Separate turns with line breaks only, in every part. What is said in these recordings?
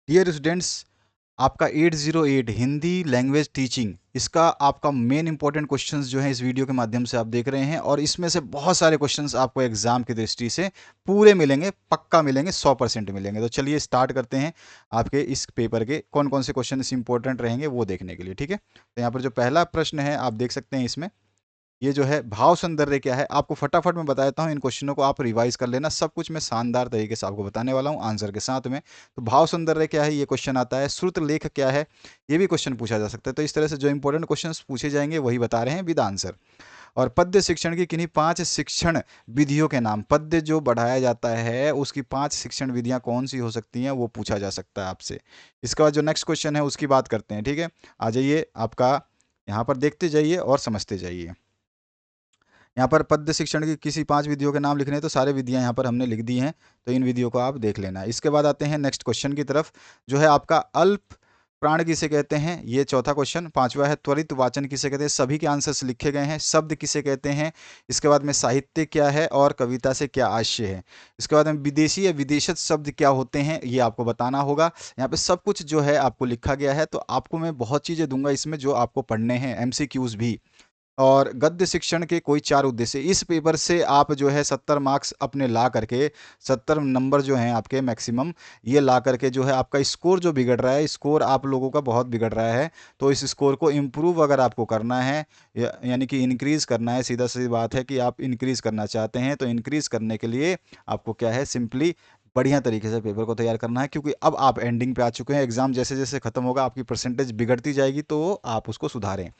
Dear students, आपका 808 Hindi language teaching, इसका आपका मेन इंपॉर्टेंट क्वेश्चंस जो है इस वीडियो के माध्यम से आप देख रहे हैं, और इसमें से बहुत सारे क्वेश्चंस आपको एग्जाम की दृष्टि से पूरे मिलेंगे, पक्का मिलेंगे, 100% मिलेंगे। तो चलिए स्टार्ट करते हैं आपके इस पेपर के कौन कौन से क्वेश्चन इंपॉर्टेंट रहेंगे वो देखने के लिए। ठीक है, तो यहाँ पर जो पहला प्रश्न है आप देख सकते हैं, इसमें ये जो है भाव सौंदर्य क्या है, आपको फटाफट मैं बता देता हूँ। इन क्वेश्चनों को आप रिवाइज कर लेना, सब कुछ मैं शानदार तरीके से आपको बताने वाला हूँ आंसर के साथ में। तो भाव सौंदर्य क्या है ये क्वेश्चन आता है। श्रुत लेख क्या है ये भी क्वेश्चन पूछा जा सकता है। तो इस तरह से जो इंपॉर्टेंट क्वेश्चन पूछे जाएंगे वही बता रहे हैं विद आंसर। और पद्य शिक्षण की किन्हीं 5 शिक्षण विधियों के नाम, पद्य जो बढ़ाया जाता है उसकी 5 शिक्षण विधियां कौन सी हो सकती हैं वो पूछा जा सकता है आपसे। इसके बाद जो नेक्स्ट क्वेश्चन है उसकी बात करते हैं। ठीक है, आ जाइए, आपका यहाँ पर देखते जाइए और समझते जाइए। यहाँ पर पद्य शिक्षण की किसी 5 विधियों के नाम लिखने हैं, तो सारे विधियां यहाँ पर हमने लिख दी हैं, तो इन विधियों को आप देख लेना। इसके बाद आते हैं नेक्स्ट क्वेश्चन की तरफ, जो है आपका अल्प प्राण किसे कहते हैं, ये चौथा क्वेश्चन। पांचवा है त्वरित वाचन किसे कहते हैं, सभी के आंसर्स लिखे गए हैं। शब्द किसे कहते हैं, इसके बाद में साहित्य क्या है और कविता से क्या आशय है। इसके बाद में विदेशी या विदेशज शब्द क्या होते हैं ये आपको बताना होगा। यहाँ पे सब कुछ जो है आपको लिखा गया है, तो आपको मैं बहुत चीज़ें दूंगा इसमें जो आपको पढ़ने हैं, MCQs भी। और गद्य शिक्षण के कोई 4 उद्देश्य, इस पेपर से आप जो है 70 मार्क्स अपने ला करके, 70 नंबर जो हैं आपके मैक्सिमम, ये ला करके जो है आपका स्कोर जो बिगड़ रहा है, स्कोर आप लोगों का बहुत बिगड़ रहा है, तो इस स्कोर को इम्प्रूव अगर आपको करना है, यानी कि इंक्रीज़ करना है, सीधा सीधी बात है कि आप इंक्रीज़ करना चाहते हैं, तो इंक्रीज़ करने के लिए आपको क्या है, सिंपली बढ़िया तरीके से पेपर को तैयार करना है। क्योंकि अब आप एंडिंग पे आ चुके हैं, एग्जाम जैसे जैसे खत्म होगा आपकी परसेंटेज बिगड़ती जाएगी, तो आप उसको सुधारें।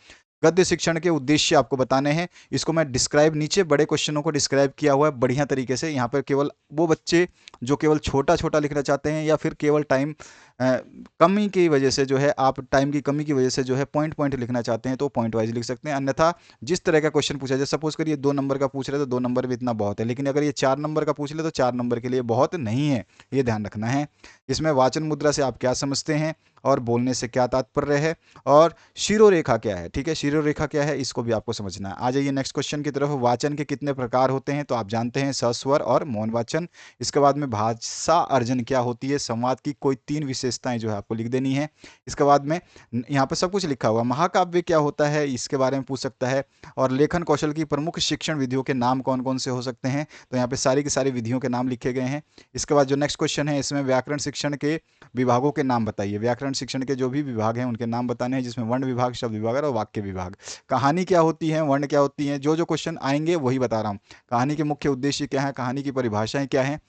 गद्य शिक्षण के उद्देश्य आपको बताने हैं, इसको मैं डिस्क्राइब, नीचे बड़े क्वेश्चनों को डिस्क्राइब किया हुआ है बढ़िया तरीके से। यहाँ पर केवल वो बच्चे जो केवल छोटा छोटा लिखना चाहते हैं, या फिर केवल टाइम कमी की वजह से जो है, आप टाइम की कमी की वजह से जो है पॉइंट पॉइंट लिखना चाहते हैं, तो पॉइंट वाइज लिख सकते हैं। अन्यथा जिस तरह का क्वेश्चन पूछा जाए, सपोज करिए 2 नंबर का पूछ रहे तो 2 नंबर भी इतना बहुत है, लेकिन अगर ये 4 नंबर का पूछ ले तो 4 नंबर के लिए बहुत नहीं है, ये ध्यान रखना है। इसमें वाचन मुद्रा से आप क्या समझते हैं और बोलने से क्या तात्पर्य है, और शिरोरेखा क्या है। ठीक है, शिरोरेखा क्या है इसको भी आपको समझना है। आ जाइए नेक्स्ट क्वेश्चन की तरफ। वाचन के कितने प्रकार होते हैं, तो आप जानते हैं सस्वर और मौन वाचन। इसके बाद में भाषा अर्जन क्या होती है, संवाद की कोई 3 विशेषताएं जो है आपको लिख देनी है। इसके बाद में यहाँ पर सब कुछ लिखा हुआ। महाकाव्य क्या होता है इसके बारे में पूछ सकता है। और लेखन कौशल की प्रमुख शिक्षण विधियों के नाम कौन कौन से हो सकते हैं, तो यहाँ पे सारी की सारी विधियों के नाम लिखे गए हैं। इसके बाद जो नेक्स्ट क्वेश्चन है, इसमें व्याकरण शिक्षण के विभागों के नाम बताइए। व्याकरण शिक्षण के जो भी विभाग हैं उनके नाम बताने हैं, जिसमें वर्ण विभाग, शब्द विभाग और वाक्य विभाग। कहानी क्या होती है, वर्ण क्या होती है, जो जो क्वेश्चन आएंगे वही बता रहा हूँ। कहानी के मुख्य उद्देश्य क्या है, कहानी की परिभाषाएं क्या हैं,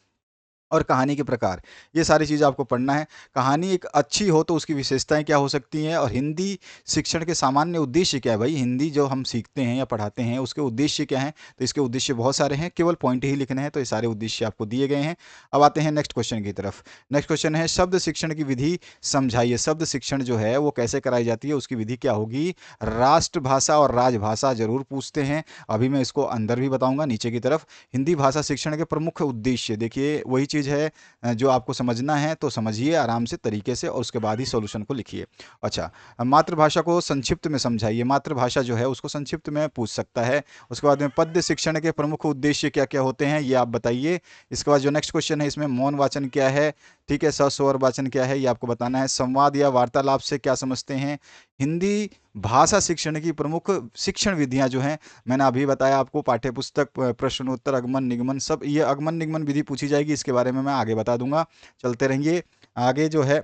और कहानी के प्रकार, ये सारी चीज़ आपको पढ़ना है। कहानी एक अच्छी हो तो उसकी विशेषताएं क्या हो सकती हैं, और हिंदी शिक्षण के सामान्य उद्देश्य क्या है। भाई हिंदी जो हम सीखते हैं या पढ़ाते हैं उसके उद्देश्य क्या हैं, तो इसके उद्देश्य बहुत सारे हैं, केवल पॉइंट ही लिखने हैं, तो ये सारे उद्देश्य आपको दिए गए हैं। अब आते हैं नेक्स्ट क्वेश्चन की तरफ। नेक्स्ट क्वेश्चन है शब्द शिक्षण की विधि समझाइए। शब्द शिक्षण जो है वो कैसे कराई जाती है, उसकी विधि क्या होगी। राष्ट्रभाषा और राजभाषा जरूर पूछते हैं, अभी मैं इसको अंदर भी बताऊंगा नीचे की तरफ। हिंदी भाषा शिक्षण के प्रमुख उद्देश्य, देखिए वही चीज़ है जो आपको समझना है, तो समझिए आराम से तरीके से, और उसके बाद ही सॉल्यूशन को लिखिए। अच्छा, मातृभाषा को संक्षिप्त में समझाइए। मातृभाषा जो है उसको संक्षिप्त में पूछ सकता है। उसके बाद में पद्य शिक्षण के प्रमुख उद्देश्य क्या क्या होते हैं ये आप बताइए। इसके बाद जो नेक्स्ट क्वेश्चन है, इसमें मौन वाचन क्या है, ठीक है, सस्वर वाचन क्या है ये आपको बताना है। संवाद या वार्तालाप से क्या समझते हैं। हिंदी भाषा शिक्षण की प्रमुख शिक्षण विधियां जो हैं, मैंने अभी बताया आपको, पाठ्यपुस्तक, प्रश्नोत्तर, अगमन निगमन, सब ये अगमन निगमन विधि पूछी जाएगी, इसके बारे में मैं आगे बता दूंगा। चलते रहेंगे आगे। जो है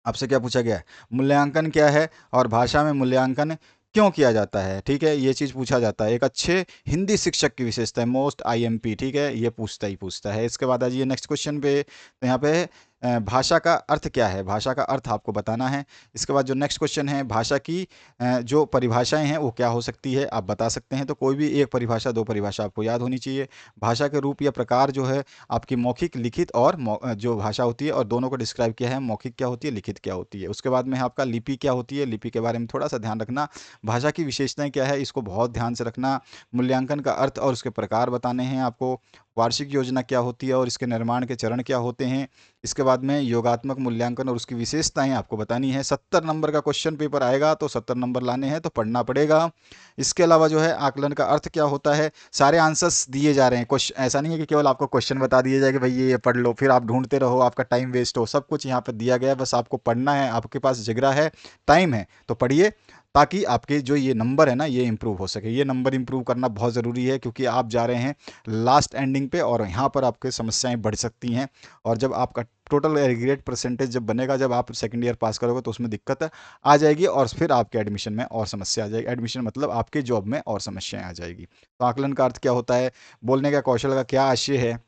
आपसे क्या पूछा गया है, मूल्यांकन क्या है और भाषा में मूल्यांकन क्यों किया जाता है। ठीक है, ये चीज़ पूछा जाता है। एक अच्छे हिंदी शिक्षक की विशेषता है, मोस्ट IMP, ठीक है, ये पूछता ही पूछता है। इसके बाद आ जाइए नेक्स्ट क्वेश्चन पे, तो यहाँ पे भाषा का अर्थ क्या है, भाषा का अर्थ आपको बताना है। इसके बाद जो नेक्स्ट क्वेश्चन है, भाषा की जो परिभाषाएं हैं वो क्या हो सकती है आप बता सकते हैं। तो कोई भी एक परिभाषा, 2 परिभाषा आपको याद होनी चाहिए। भाषा के रूप या प्रकार जो है आपकी मौखिक, लिखित, और जो भाषा होती है, और दोनों को डिस्क्राइब किया है, मौखिक क्या होती है, लिखित क्या होती है। उसके बाद में है आपका लिपि क्या होती है, लिपि के बारे में थोड़ा सा ध्यान रखना। भाषा की विशेषताएं क्या है इसको बहुत ध्यान से रखना। मूल्यांकन का अर्थ और उसके प्रकार बताने हैं आपको। वार्षिक योजना क्या होती है और इसके निर्माण के चरण क्या होते हैं। इसके बाद में योगात्मक मूल्यांकन और उसकी विशेषताएं आपको बतानी है। 70 नंबर का क्वेश्चन पेपर आएगा, तो 70 नंबर लाने हैं तो पढ़ना पड़ेगा। इसके अलावा जो है आकलन का अर्थ क्या होता है, सारे आंसर्स दिए जा रहे हैं। क्वेश्चन ऐसा नहीं है कि केवल आपको क्वेश्चन बता दिए जाए कि भाई ये पढ़ लो, फिर आप ढूंढते रहो, आपका टाइम वेस्ट हो। सब कुछ यहाँ पर दिया गया है, बस आपको पढ़ना है। आपके पास जिगरा है, टाइम है, तो पढ़िए, ताकि आपके जो ये नंबर है ना, ये इंप्रूव हो सके। ये नंबर इंप्रूव करना बहुत ज़रूरी है, क्योंकि आप जा रहे हैं लास्ट एंडिंग पे, और यहाँ पर आपके समस्याएं बढ़ सकती हैं। और जब आपका टोटल एग्रीगेट परसेंटेज जब बनेगा, जब आप सेकंड ईयर पास करोगे, तो उसमें दिक्कत आ जाएगी, और फिर आपके एडमिशन में और समस्या आ जाएगी। एडमिशन मतलब आपके जॉब में और समस्याएं आ जाएगी। तो आकलन का अर्थ क्या होता है, बोलने का कौशल का क्या आशय है,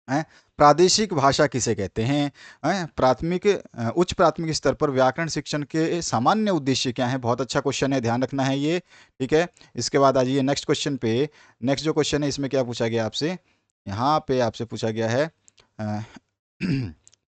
हैं? प्रादेशिक भाषा किसे कहते हैं? प्राथमिक उच्च प्राथमिक स्तर पर व्याकरण शिक्षण के सामान्य उद्देश्य क्या है? बहुत अच्छा क्वेश्चन है, ध्यान रखना है ये, ठीक है। इसके बाद आ जाइए नेक्स्ट क्वेश्चन पे। नेक्स्ट जो क्वेश्चन है, इसमें क्या पूछा गया आपसे, यहाँ पे आपसे पूछा गया है अ,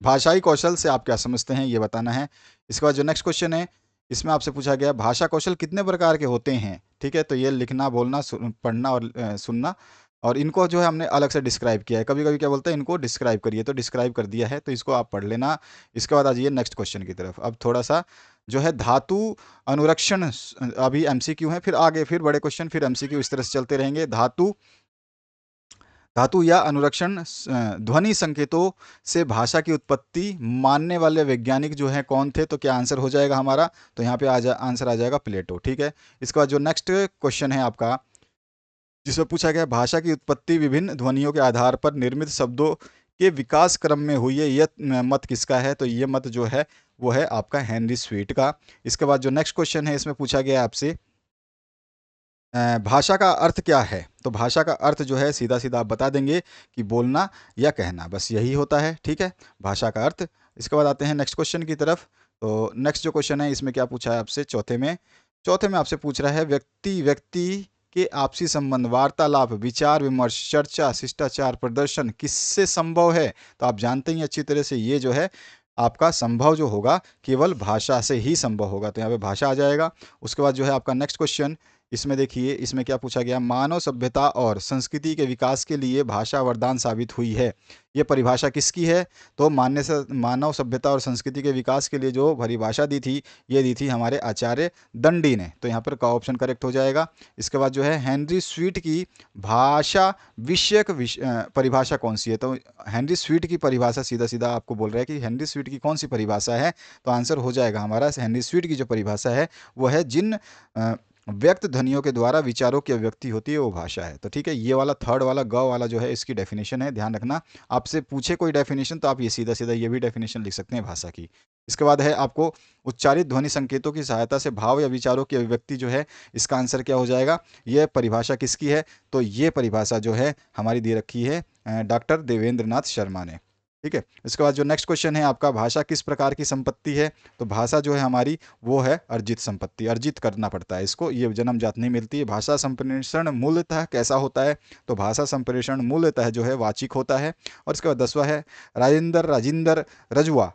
भाषाई कौशल से आप क्या समझते हैं, ये बताना है। इसके बाद जो नेक्स्ट क्वेश्चन है, इसमें आपसे पूछा गया भाषा कौशल कितने प्रकार के होते हैं, ठीक है। तो ये लिखना, बोलना, पढ़ना और सुनना, और इनको जो है हमने अलग से डिस्क्राइब किया है। कभी कभी क्या बोलते हैं, इनको डिस्क्राइब करिए, तो डिस्क्राइब कर दिया है, तो इसको आप पढ़ लेना। इसके बाद आ जाइए नेक्स्ट क्वेश्चन की तरफ। अब थोड़ा सा जो है धातु अनुरक्षण, अभी एमसीक्यू है, फिर आगे फिर बड़े क्वेश्चन, फिर एमसीक्यू, इस तरह से चलते रहेंगे। धातु धातु या अनुरक्षण ध्वनि संकेतों से भाषा की उत्पत्ति मानने वाले वैज्ञानिक जो हैं कौन थे, तो क्या आंसर हो जाएगा हमारा, तो यहाँ पे आंसर आ जाएगा प्लेटो, ठीक है। इसके बाद जो नेक्स्ट क्वेश्चन है आपका, जिसमें पूछा गया भाषा की उत्पत्ति विभिन्न ध्वनियों के आधार पर निर्मित शब्दों के विकास क्रम में हुई है, यह मत किसका है, तो ये मत जो है वो है आपका हेनरी स्वीट का। इसके बाद जो नेक्स्ट क्वेश्चन है, इसमें पूछा गया आपसे भाषा का अर्थ क्या है, तो भाषा का अर्थ जो है सीधा सीधा आप बता देंगे कि बोलना या कहना, बस यही होता है, ठीक है, भाषा का अर्थ। इसके बाद आते हैं नेक्स्ट क्वेश्चन की तरफ। तो नेक्स्ट जो क्वेश्चन है, इसमें क्या पूछा है आपसे, चौथे में आपसे पूछ रहा है व्यक्ति व्यक्ति के आपसी संबंध, वार्तालाप, विचार विमर्श, चर्चा, शिष्टाचार, प्रदर्शन किससे संभव है, तो आप जानते ही अच्छी तरह से ये जो है आपका संभव जो होगा केवल भाषा से ही संभव होगा, तो यहाँ पे भाषा आ जाएगा। उसके बाद जो है आपका नेक्स्ट क्वेश्चन, इसमें देखिए, इसमें क्या पूछा गया, मानव सभ्यता और संस्कृति के विकास के लिए भाषा वरदान साबित हुई है, ये परिभाषा किसकी है, तो मानव सभ्यता और संस्कृति के विकास के लिए जो परिभाषा दी थी, ये दी थी हमारे आचार्य दंडी ने, तो यहाँ पर का ऑप्शन करेक्ट हो जाएगा। इसके बाद जो है हेनरी स्वीट की भाषा विषयक परिभाषा कौन सी है, तो हेनरी स्वीट की परिभाषा सीधा सीधा आपको बोल रहा है कि हेनरी स्वीट की कौन सी परिभाषा है, तो आंसर हो जाएगा हमारा, हेनरी स्वीट की जो परिभाषा है वो है जिन व्यक्त ध्वनियों के द्वारा विचारों की अभिव्यक्ति होती है वो भाषा है। तो ठीक है, ये वाला थर्ड वाला ग वाला जो है इसकी डेफिनेशन है, ध्यान रखना। आपसे पूछे कोई डेफिनेशन तो आप ये सीधा सीधा ये भी डेफिनेशन लिख सकते हैं भाषा की। इसके बाद है आपको उच्चारित ध्वनि संकेतों की सहायता से भाव या विचारों की अभिव्यक्ति जो है, इसका आंसर क्या हो जाएगा, यह परिभाषा किसकी है, तो ये परिभाषा जो है हमारी दे रखी है डॉक्टर देवेंद्र नाथ शर्मा ने, ठीक है। इसके बाद जो नेक्स्ट क्वेश्चन है आपका, भाषा किस प्रकार की संपत्ति है, तो भाषा जो है हमारी वो है अर्जित संपत्ति, अर्जित करना पड़ता है इसको, ये जन्मजात नहीं मिलती है। भाषा संप्रेषण मूलतः कैसा होता है, तो भाषा संप्रेषण मूलतः जो है वाचिक होता है। और इसके बाद 10वां है राजिंदर रजवा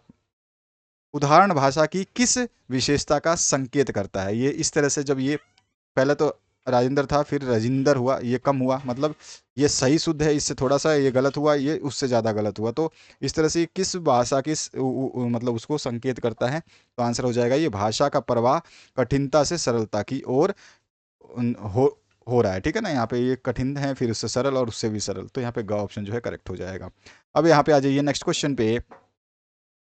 उदाहरण भाषा की किस विशेषता का संकेत करता है, ये इस तरह से, जब ये पहले तो राजेंद्र था, फिर रजिंदर हुआ, ये कम हुआ, मतलब ये सही शुद्ध है, इससे थोड़ा सा ये गलत हुआ, ये उससे ज़्यादा गलत हुआ, तो इस तरह से किस भाषा की मतलब उसको संकेत करता है, तो आंसर हो जाएगा ये भाषा का प्रवाह कठिनता से सरलता की ओर हो रहा है, ठीक है ना। यहाँ पे ये कठिन है, फिर उससे सरल, और उससे भी सरल, तो यहाँ पे ग ऑप्शन जो है करेक्ट हो जाएगा। अब यहाँ पे आ जाइए नेक्स्ट क्वेश्चन पे,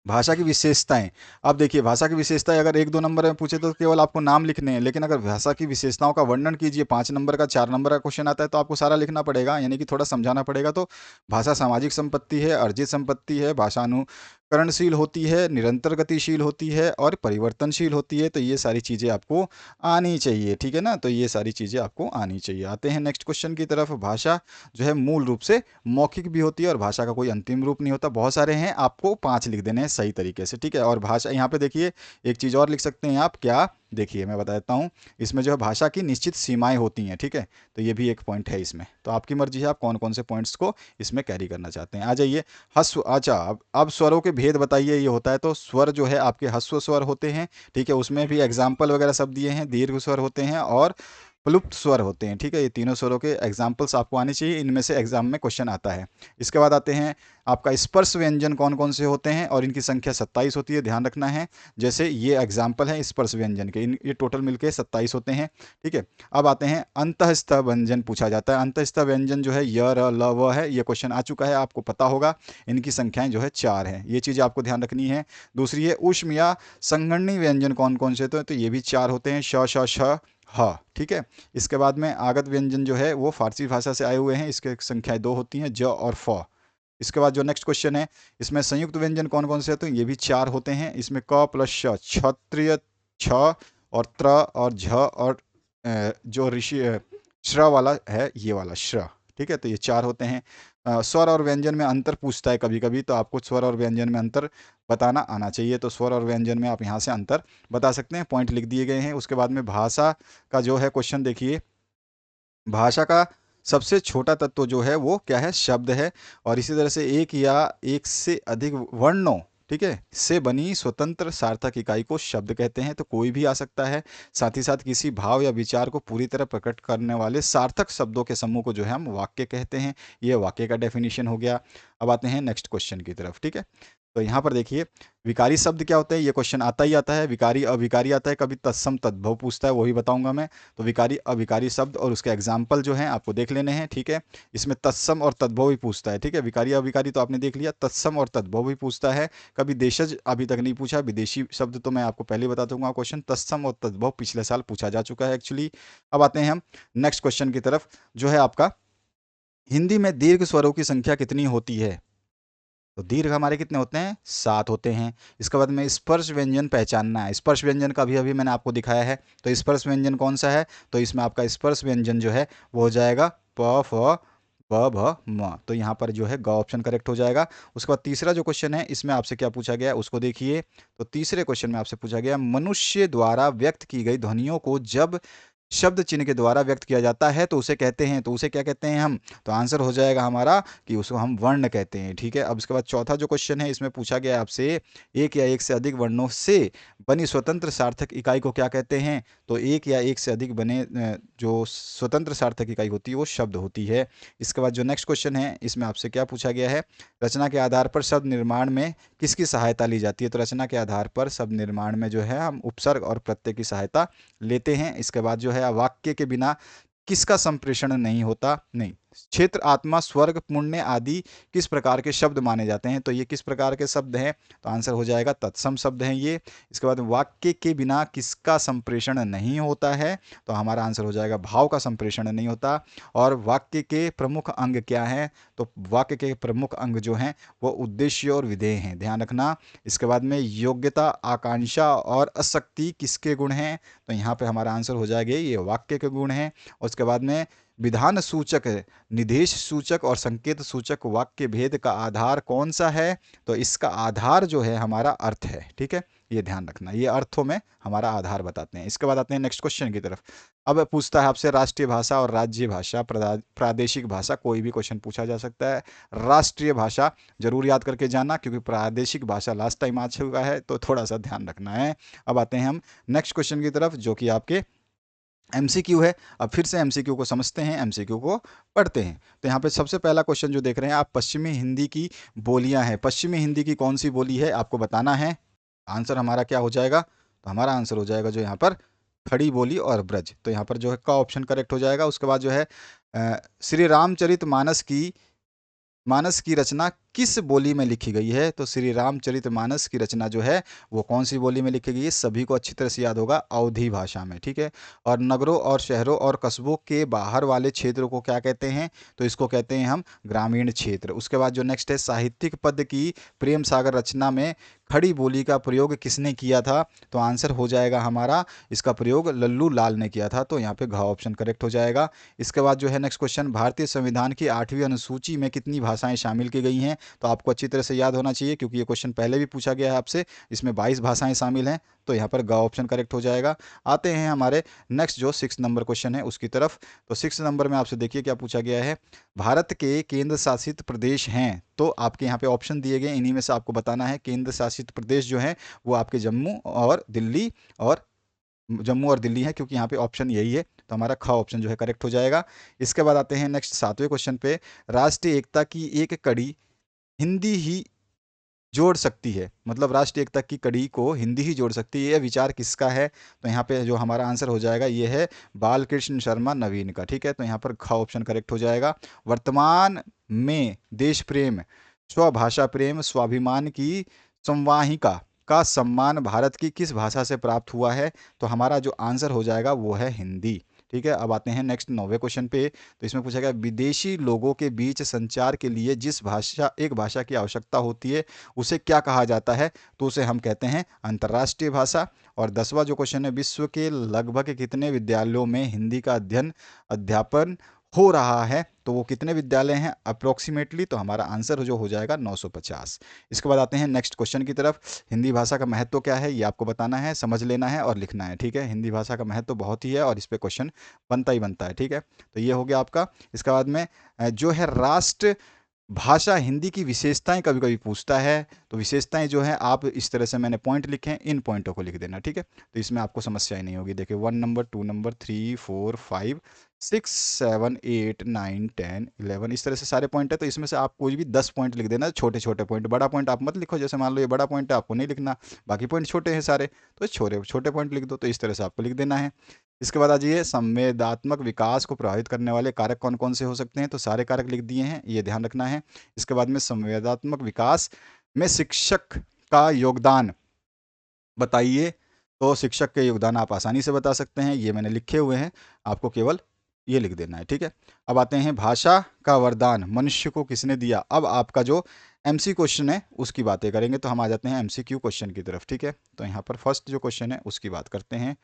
भाषा की विशेषताएं। अब देखिए, भाषा की विशेषताएं अगर 1-2 नंबर में पूछे तो केवल आपको नाम लिखने हैं, लेकिन अगर भाषा की विशेषताओं का वर्णन कीजिए, 5 नंबर का, 4 नंबर का क्वेश्चन आता है, तो आपको सारा लिखना पड़ेगा, यानी कि थोड़ा समझाना पड़ेगा। तो भाषा सामाजिक संपत्ति है, अर्जित संपत्ति है, भाषा अनुकरणशील होती है, निरंतर गतिशील होती है और परिवर्तनशील होती है, तो ये सारी चीज़ें आपको आनी चाहिए, ठीक है ना, तो ये सारी चीज़ें आपको आनी चाहिए। आते हैं नेक्स्ट क्वेश्चन की तरफ। भाषा जो है मूल रूप से मौखिक भी होती है, और भाषा का कोई अंतिम रूप नहीं होता, बहुत सारे हैं, आपको 5 लिख देने हैं सही तरीके से, ठीक है। और भाषा यहाँ पे देखिए, एक चीज़ और लिख सकते हैं आप, क्या, देखिए मैं बता देता हूँ, इसमें जो है भाषा की निश्चित सीमाएं होती हैं, ठीक है, तो ये भी एक पॉइंट है इसमें, तो आपकी मर्जी है आप कौन कौन से पॉइंट्स को इसमें कैरी करना चाहते हैं। आ जाइए हस्व, अच्छा अब स्वरों के भेद बताइए, ये होता है, तो स्वर जो है आपके हस्व स्वर होते हैं, ठीक है, उसमें भी एग्जाम्पल वगैरह सब दिए हैं, दीर्घ स्वर होते हैं और प्लुप्त स्वर होते हैं। ठीक है, ये तीनों स्वरों के एग्जाम्पल्स आपको आने चाहिए, इनमें से एग्जाम में क्वेश्चन आता है। इसके बाद आते हैं आपका स्पर्श व्यंजन कौन कौन से होते हैं, और इनकी संख्या 27 होती है, ध्यान रखना है। जैसे ये एग्जाम्पल है स्पर्श व्यंजन के, ये टोटल मिलके 27 होते हैं। ठीक है, अब आते हैं अंतःस्थ व्यंजन पूछा जाता है। अंतःस्थ व्यंजन जो है य, र, ल, व है, ये क्वेश्चन आ चुका है, आपको पता होगा। इनकी संख्याएं जो है 4 है, ये चीज़ आपको ध्यान रखनी है। दूसरी है ऊष्म या संगणनीय व्यंजन कौन कौन से, तो ये भी 4 होते हैं, श, श, श, ह। ठीक है, इसके बाद में आगत व्यंजन जो है वो फारसी भाषा से आए हुए हैं, इसके संख्याएं 2 होती हैं, ज और फ। इसके बाद जो नेक्स्ट क्वेश्चन है, इसमें संयुक्त व्यंजन कौन कौन से हैं, तो ये भी 4 होते हैं। इसमें क प्लस श, क्षत्रिय छ, और त्र और झ, और जो ऋषि श्र वाला है, ये वाला श्र। ठीक है, तो ये 4 होते हैं। स्वर और व्यंजन में अंतर पूछता है कभी कभी, तो आपको स्वर और व्यंजन में अंतर बताना आना चाहिए। तो स्वर और व्यंजन में आप यहाँ से अंतर बता सकते हैं, पॉइंट लिख दिए गए हैं। उसके बाद में भाषा का जो है क्वेश्चन देखिए, भाषा का सबसे छोटा तत्व जो है वो क्या है, शब्द है। और इसी तरह से एक या एक से अधिक वर्णों, ठीक है, से बनी स्वतंत्र सार्थक इकाई को शब्द कहते हैं। तो कोई भी आ सकता है। साथ ही साथ किसी भाव या विचार को पूरी तरह प्रकट करने वाले सार्थक शब्दों के समूह को जो है हम वाक्य कहते हैं। ये वाक्य का डेफिनेशन हो गया। अब आते हैं नेक्स्ट क्वेश्चन की तरफ। ठीक है, तो यहाँ पर देखिए विकारी शब्द क्या होता है, ये क्वेश्चन आता ही आता है। विकारी अविकारी आता है, कभी तत्सम तद्भव पूछता है, वही बताऊंगा मैं। तो विकारी अविकारी शब्द और उसके एग्जाम्पल जो हैं आपको देख लेने हैं। ठीक है, इसमें तत्सम और तद्भव भी पूछता है। ठीक है, विकारी अविकारी तो आपने देख लिया, तत्सम और तद्भव भी पूछता है। कभी देशज अभी तक नहीं पूछा, विदेशी शब्द तो मैं आपको पहले ही बता दूंगा। क्वेश्चन तत्सम और तद्भव पिछले साल पूछा जा चुका है एक्चुअली। अब आते हैं हम नेक्स्ट क्वेश्चन की तरफ, जो है आपका हिंदी में दीर्घ स्वरों की संख्या कितनी होती है। तो दीर्घ हमारे कितने होते हैं, 7 होते हैं। इसके बाद में स्पर्श व्यंजन पहचानना है। स्पर्श व्यंजन का भी अभी मैंने आपको दिखाया है। तो स्पर्श व्यंजन कौन सा है, तो इसमें आपका स्पर्श व्यंजन जो है वो हो जाएगा प, फ, ब, भ, म। तो यहाँ पर जो है ग ऑप्शन करेक्ट हो जाएगा। उसके बाद तीसरा जो क्वेश्चन है, इसमें आपसे क्या पूछा गया है उसको देखिए। तो तीसरे क्वेश्चन में आपसे पूछा गया, मनुष्य द्वारा व्यक्त की गई ध्वनियों को जब शब्द चिन्ह के द्वारा व्यक्त किया जाता है तो उसे कहते हैं, तो उसे क्या कहते हैं हम, तो आंसर हो जाएगा हमारा कि उसको हम वर्ण कहते हैं। ठीक है, अब इसके बाद चौथा जो क्वेश्चन है, इसमें पूछा गया है आपसे, एक या एक से अधिक वर्णों से बनी स्वतंत्र सार्थक इकाई को क्या कहते हैं। तो एक या एक से अधिक बने जो स्वतंत्र सार्थक इकाई होती है वो शब्द होती है। इसके बाद जो नेक्स्ट क्वेश्चन है, इसमें आपसे क्या पूछा गया है, रचना के आधार पर शब्द निर्माण में किसकी सहायता ली जाती है। तो रचना के आधार पर शब्द निर्माण में जो है हम उपसर्ग और प्रत्यय की सहायता लेते हैं। इसके बाद जो है वाक्य के बिना किसका संप्रेषण नहीं होता, नहीं, क्षेत्र, आत्मा, स्वर्ग, पुण्य आदि किस प्रकार के शब्द माने जाते हैं। तो ये किस प्रकार के शब्द हैं, तो आंसर हो जाएगा तत्सम शब्द हैं ये। इसके बाद वाक्य के बिना किसका संप्रेषण नहीं होता है, तो हमारा आंसर हो जाएगा भाव का संप्रेषण नहीं होता। और वाक्य के प्रमुख अंग क्या हैं, तो वाक्य के प्रमुख अंग जो हैं वो उद्देश्य और विधेय हैं, ध्यान रखना। इसके बाद में योग्यता, आकांक्षा और आसक्ति किसके गुण हैं, तो यहाँ पे हमारा आंसर हो जाएगा ये वाक्य के गुण हैं। और उसके बाद में विधान सूचक, निदेश सूचक और संकेत सूचक वाक्य भेद का आधार कौन सा है, तो इसका आधार जो है हमारा अर्थ है। ठीक है, ये ध्यान रखना, ये अर्थों में हमारा आधार बताते हैं। इसके बाद आते हैं नेक्स्ट क्वेश्चन की तरफ। अब पूछता है आपसे राष्ट्रीय भाषा और राज्य भाषा, प्रादेशिक भाषा, कोई भी क्वेश्चन पूछा जा सकता है। राष्ट्रीय भाषा जरूर याद करके जाना, क्योंकि प्रादेशिक भाषा लास्ट टाइम आ चुका है, तो थोड़ा सा ध्यान रखना है। अब आते हैं हम नेक्स्ट क्वेश्चन की तरफ, जो कि आपके एमसीक्यू है। अब फिर से एमसीक्यू को समझते हैं, एमसीक्यू को पढ़ते हैं। तो यहाँ पे सबसे पहला क्वेश्चन जो देख रहे हैं आप, पश्चिमी हिंदी की बोलियां हैं। पश्चिमी हिंदी की कौन सी बोली है आपको बताना है। आंसर हमारा क्या हो जाएगा, तो हमारा आंसर हो जाएगा जो यहाँ पर खड़ी बोली और ब्रज। तो यहाँ पर जो है का ऑप्शन करेक्ट हो जाएगा। उसके बाद जो है श्री रामचरित मानस की रचना किस बोली में लिखी गई है। तो श्री रामचरित मानस की रचना जो है वो कौन सी बोली में लिखी गई है, सभी को अच्छी तरह से याद होगा, अवधी भाषा में। ठीक है, और नगरों और शहरों और कस्बों के बाहर वाले क्षेत्रों को क्या कहते हैं, तो इसको कहते हैं हम ग्रामीण क्षेत्र। उसके बाद जो नेक्स्ट है, साहित्यिक पद की प्रेम सागर रचना में खड़ी बोली का प्रयोग किसने किया था, तो आंसर हो जाएगा हमारा, इसका प्रयोग लल्लू लाल ने किया था। तो यहाँ पे घ ऑप्शन करेक्ट हो जाएगा। इसके बाद जो है नेक्स्ट क्वेश्चन, भारतीय संविधान की 8वीं अनुसूची में कितनी भाषाएं शामिल की गई हैं, तो आपको अच्छी तरह से याद होना चाहिए, क्योंकि ये क्वेश्चन पहले भी पूछा गया है आपसे। इसमें 22 भाषाएं शामिल हैं, तो यहाँ पर ग ऑप्शन करेक्ट हो जाएगा। आते हैं हमारे नेक्स्ट जो 6 नंबर क्वेश्चन है उसकी तरफ। तो 6 नंबर में आपसे देखिए क्या पूछा गया है, भारत के केंद्र शासित प्रदेश हैं। तो आपके यहाँ पे ऑप्शन दिए गए, इन्हीं में से आपको बताना है। केंद्र शासित प्रदेश जो है वो आपके जम्मू और दिल्ली है, क्योंकि यहाँ पे ऑप्शन यही है। तो हमारा ख ऑप्शन जो है करेक्ट हो जाएगा। इसके बाद आते हैं नेक्स्ट 7वें क्वेश्चन पे। राष्ट्रीय एकता की एक कड़ी हिंदी ही जोड़ सकती है, मतलब राष्ट्रीय एकता की कड़ी को हिंदी ही जोड़ सकती है, यह विचार किसका है? तो यहाँ पे जो हमारा आंसर हो जाएगा ये है बालकृष्ण शर्मा नवीन का। ठीक है, तो यहाँ पर ख ऑप्शन करेक्ट हो जाएगा। वर्तमान में देश प्रेम, स्वभाषा प्रेम, स्वाभिमान की संवाहिका का सम्मान भारत की किस भाषा से प्राप्त हुआ है? तो हमारा जो आंसर हो जाएगा वो है हिंदी। ठीक है, अब आते हैं नेक्स्ट 9वें क्वेश्चन पे। तो इसमें पूछा गया विदेशी लोगों के बीच संचार के लिए जिस एक भाषा की आवश्यकता होती है उसे क्या कहा जाता है? तो उसे हम कहते हैं अंतर्राष्ट्रीय भाषा। और 10वां जो क्वेश्चन है, विश्व के लगभग कितने विद्यालयों में हिंदी का अध्यापन हो रहा है? तो वो कितने विद्यालय हैं अप्रोक्सीमेटली? तो हमारा आंसर जो हो जाएगा 950। इसके बाद आते हैं नेक्स्ट क्वेश्चन की तरफ। हिंदी भाषा का महत्व क्या है ये आपको बताना है, समझ लेना है और लिखना है। ठीक है, हिंदी भाषा का महत्व बहुत ही है और इस पे क्वेश्चन बनता ही बनता है। ठीक है, तो ये हो गया आपका। इसके बाद में जो है राष्ट्र भाषा हिंदी की विशेषताएं कभी कभी पूछता है, तो विशेषताएं जो है आप इस तरह से मैंने पॉइंट लिखे हैं, इन पॉइंटों को लिख देना। ठीक है, तो इसमें आपको समस्या ही नहीं होगी। देखिए 1 नंबर, 2 नंबर, 3, 4, 5, 6, 7, 8, 9, 10, 11 इस तरह से सारे पॉइंट है। तो इसमें से आप कोई भी 10 पॉइंट लिख देना, छोटे छोटे पॉइंट। बड़ा पॉइंट आप मत लिखो, जैसे मान लो ये बड़ा पॉइंट है आपको नहीं लिखना, बाकी पॉइंट छोटे हैं सारे, तो छोटे छोटे पॉइंट लिख दो। तो इस तरह से आपको लिख देना है। इसके बाद आ जाइए, संवेदात्मक विकास को प्रभावित करने वाले कारक कौन कौन से हो सकते हैं? तो सारे कारक लिख दिए हैं, ये ध्यान रखना है। इसके बाद में संवेदात्मक विकास में शिक्षक का योगदान बताइए। तो शिक्षक के योगदान आप आसानी से बता सकते हैं, ये मैंने लिखे हुए हैं, आपको केवल ये लिख देना है। ठीक है, अब आते हैं भाषा का वरदान मनुष्य को किसने दिया? अब आपका जो एमसी क्वेश्चन है उसकी बातें करेंगे, तो हम आ जाते हैं एमसीक्यू क्वेश्चन की तरफ। ठीक है, तो यहाँ पर फर्स्ट जो क्वेश्चन है उसकी बात करते हैं।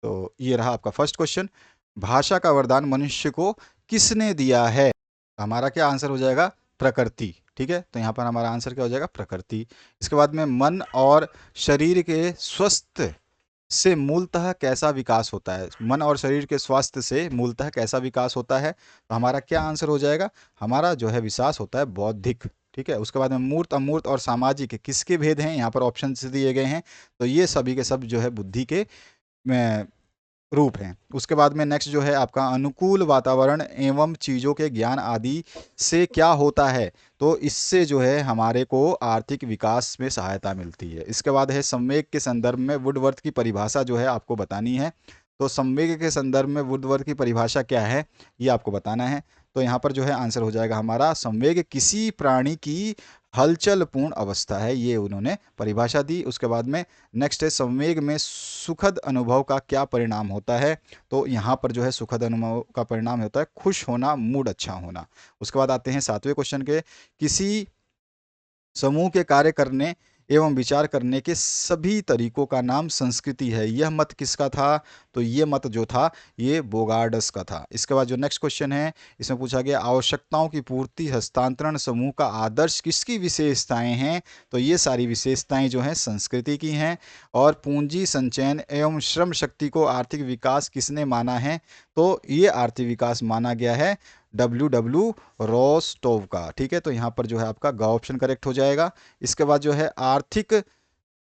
तो ये रहा आपका फर्स्ट क्वेश्चन, भाषा का वरदान मनुष्य को किसने दिया है? हमारा क्या आंसर हो जाएगा? प्रकृति। ठीक है, तो यहाँ पर हमारा आंसर क्या हो जाएगा? प्रकृति। इसके बाद में मन और शरीर के स्वस्थ से मूलतः कैसा विकास होता है? मन और शरीर के स्वास्थ्य से मूलतः कैसा विकास होता है? तो हमारा क्या आंसर हो जाएगा? हमारा जो है विकास होता है बौद्धिक। ठीक है, उसके बाद में मूर्त, अमूर्त और सामाजिक किसके भेद हैं? यहाँ पर ऑप्शन दिए गए हैं, तो ये सभी के सब जो है बुद्धि के रूप हैं। उसके बाद में नेक्स्ट जो है आपका अनुकूल वातावरण एवं चीज़ों के ज्ञान आदि से क्या होता है? तो इससे जो है हमारे को आर्थिक विकास में सहायता मिलती है। इसके बाद है संवेग के संदर्भ में वुडवर्थ की परिभाषा जो है आपको बतानी है। तो संवेग के संदर्भ में वुडवर्थ की परिभाषा क्या है ये आपको बताना है। तो यहाँ पर जो है आंसर हो जाएगा हमारा, संवेग किसी प्राणी की हलचल पूर्ण अवस्था है, ये उन्होंने परिभाषा दी। उसके बाद में नेक्स्ट है संवेग में सुखद अनुभव का क्या परिणाम होता है? तो यहाँ पर जो है सुखद अनुभव का परिणाम होता है खुश होना, मूड अच्छा होना। उसके बाद आते हैं 7वें क्वेश्चन के, किसी समूह के कार्य करने एवं विचार करने के सभी तरीकों का नाम संस्कृति है, यह मत किसका था? तो ये मत जो था ये बोगार्डस का था। इसके बाद जो नेक्स्ट क्वेश्चन है इसमें पूछा गया आवश्यकताओं की पूर्ति हस्तांतरण समूह का आदर्श किसकी विशेषताएं हैं? तो ये सारी विशेषताएं जो हैं संस्कृति की हैं। और पूंजी संचयन एवं श्रम शक्ति को आर्थिक विकास किसने माना है? तो ये आर्थिक विकास माना गया है डब्ल्यू रोस्टोव का। ठीक है, तो यहाँ पर जो है आपका ग ऑप्शन करेक्ट हो जाएगा। इसके बाद जो है आर्थिक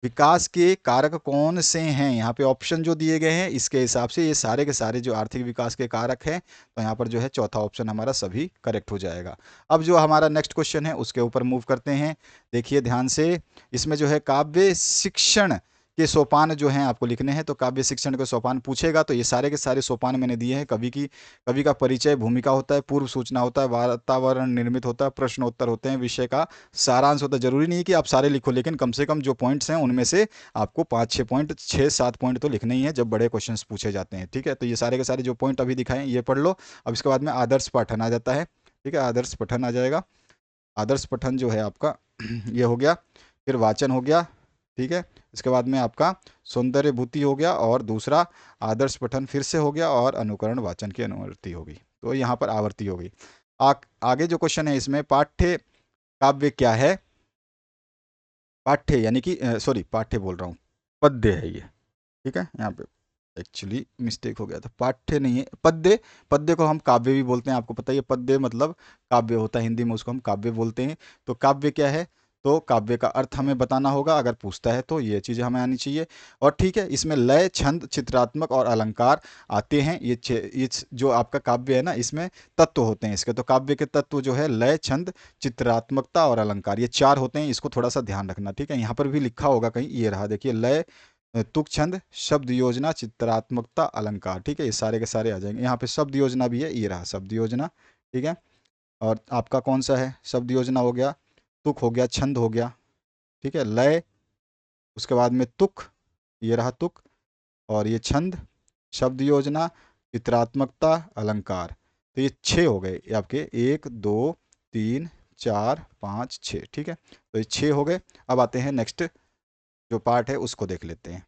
विकास के कारक कौन से हैं? यहाँ पे ऑप्शन जो दिए गए हैं इसके हिसाब से ये सारे के सारे जो आर्थिक विकास के कारक हैं, तो यहाँ पर जो है चौथा ऑप्शन हमारा सभी करेक्ट हो जाएगा। अब जो हमारा नेक्स्ट क्वेश्चन है उसके ऊपर मूव करते हैं। देखिए ध्यान से, इसमें जो है काव्य शिक्षण के सोपान जो हैं आपको लिखने हैं। तो काव्य शिक्षण के सोपान पूछेगा, तो ये सारे के सारे सोपान मैंने दिए हैं। कवि का परिचय, भूमिका होता है, पूर्व सूचना होता है, वातावरण निर्मित होता है, प्रश्नोत्तर होते हैं, विषय का सारांश होता है। जरूरी नहीं है कि आप सारे लिखो, लेकिन कम से कम जो पॉइंट्स हैं उनमें से आपको 5-6 पॉइंट, 6-7 पॉइंट तो लिखने ही है जब बड़े क्वेश्चंस पूछे जाते हैं। ठीक है, तो ये सारे के सारे जो पॉइंट अभी दिखाएं ये पढ़ लो। अब इसके बाद में आदर्श पठन आ जाता है। ठीक है, आदर्श पठन आ जाएगा। आदर्श पठन जो है आपका ये हो गया, फिर वाचन हो गया। ठीक है, इसके बाद में आपका सौंदर्य भूति हो गया, और दूसरा आदर्श पठन फिर से हो गया, और अनुकरण वाचन की अनुवर्ती होगी। तो यहाँ पर आवर्ती होगी। आगे जो क्वेश्चन है इसमें पाठ्य काव्य क्या है? पाठ्य यानी कि सॉरी पाठ्य बोल रहा हूँ, पद्य है ये। ठीक है, यहाँ पे एक्चुअली मिस्टेक हो गया था, पाठ्य नहीं है, पद्य। पद्य को हम काव्य भी बोलते हैं, आपको पता ही है। पद्य मतलब काव्य होता है, हिंदी में उसको हम काव्य बोलते हैं। तो काव्य क्या है? तो काव्य का अर्थ हमें बताना होगा, अगर पूछता है तो ये चीज़ें हमें आनी चाहिए। और ठीक है, इसमें लय, छंद, चित्रात्मक और अलंकार आते हैं। ये जो आपका काव्य है ना, इसमें तत्व होते हैं इसके। तो काव्य के तत्व जो है लय, छंद, चित्रात्मकता और अलंकार, ये 4 होते हैं। इसको थोड़ा सा ध्यान रखना, ठीक है। यहाँ पर भी लिखा होगा कहीं, ये रहा देखिए, लय, तुक, छंद, शब्द योजना, चित्रात्मकता, अलंकार, ठीक है। ये सारे के सारे आ जाएंगे। यहाँ पे शब्द योजना भी है, ये रहा शब्द योजना, ठीक है। और आपका कौन सा है, शब्द योजना हो गया, तुक हो गया, छंद हो गया, ठीक है, लय, उसके बाद में तुक, ये रहा तुक, और ये छंद, शब्द योजना, चित्रात्मकता, अलंकार। तो ये 6 हो गए ये आपके, 1 2 3 4 5 6, ठीक है। तो ये 6 हो गए। अब आते हैं नेक्स्ट जो पार्ट है उसको देख लेते हैं।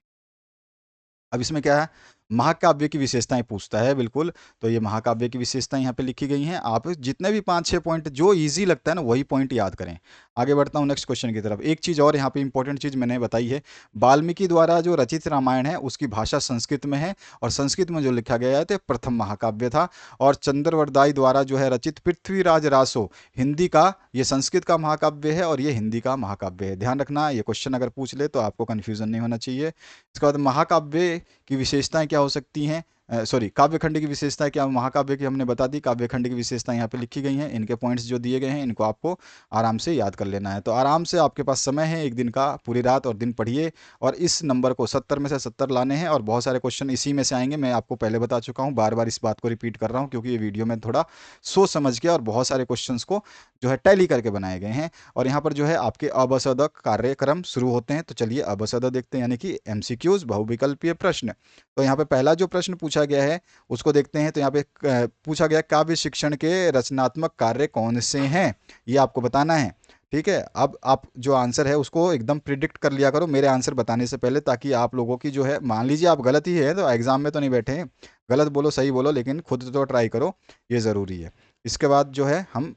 अब इसमें क्या है, महाकाव्य की विशेषताएं पूछता है, बिल्कुल। तो ये महाकाव्य की विशेषताएं यहाँ पे लिखी गई हैं। आप जितने भी 5-6 पॉइंट जो इजी लगता है ना, वही पॉइंट याद करें। आगे बढ़ता हूँ नेक्स्ट क्वेश्चन की तरफ। एक चीज़ और यहाँ पे इंपॉर्टेंट चीज़ मैंने बताई है, वाल्मीकि द्वारा जो रचित रामायण है उसकी भाषा संस्कृत में है, और संस्कृत में जो लिखा गया है तो प्रथम महाकाव्य था। और चंद्रवरदाई द्वारा जो है रचित पृथ्वीराज रासो, हिंदी का, ये संस्कृत का महाकाव्य है और ये हिंदी का महाकाव्य है। ध्यान रखना, ये क्वेश्चन अगर पूछ ले तो आपको कन्फ्यूजन नहीं होना चाहिए। इसके बाद महाकाव्य की विशेषताएं क्या हो सकती हैं, सॉरी, काव्यखंड की विशेषताएं क्या, महाकाव्य की हमने बता दी। काव्यखंड की विशेषताएं यहाँ पे लिखी गई हैं, इनके पॉइंट्स जो दिए गए हैं इनको आपको आराम से याद कर लेना है। तो आराम से आपके पास समय है, एक दिन का, पूरी रात और दिन पढ़िए, और इस नंबर को 70 में से 70 लाने हैं। और बहुत सारे क्वेश्चन इसी में से आएंगे, मैं आपको पहले बता चुका हूँ, बार बार इस बात को रिपीट कर रहा हूँ क्योंकि ये वीडियो में थोड़ा सोच समझ के और बहुत सारे क्वेश्चन को जो है टैली करके बनाए गए हैं। और यहाँ पर जो है आपके अबसद कार्यक्रम शुरू होते हैं। तो चलिए अबसद देखते हैं, यानी कि एमसीक्यूज, बहुविकल्पीय प्रश्न। तो यहाँ पे पहला जो प्रश्न पूछा गया है उसको देखते हैं। तो यहाँ पे पूछा गया, काव्य शिक्षण के रचनात्मक कार्य कौन से हैं, ये आपको बताना है, ठीक है। अब आप जो आंसर है उसको एकदम प्रिडिक्ट कर लिया करो मेरे आंसर बताने से पहले, ताकि आप लोगों की जो है, मान लीजिए आप गलत ही है तो एग्जाम में तो नहीं बैठे हैं, गलत बोलो सही बोलो, लेकिन खुद तो ट्राई करो, ये ज़रूरी है। इसके बाद जो है हम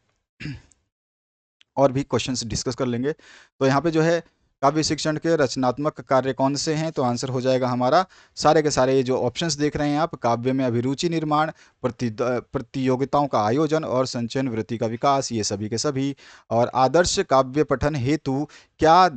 और भी क्वेश्चंस डिस्कस कर लेंगे। तो यहाँ पे जो है, काव्य शिक्षण के रचनात्मक कार्य कौन से हैं, तो आंसर हो जाएगा हमारा सारे के सारे ये जो ऑप्शंस देख रहे हैं आप, काव्य में अभिरुचि निर्माण, प्रतियोगिताओं का आयोजन और संचयन वृत्ति का विकास, ये सभी के सभी। और आदर्श काव्य पठन हेतु क्या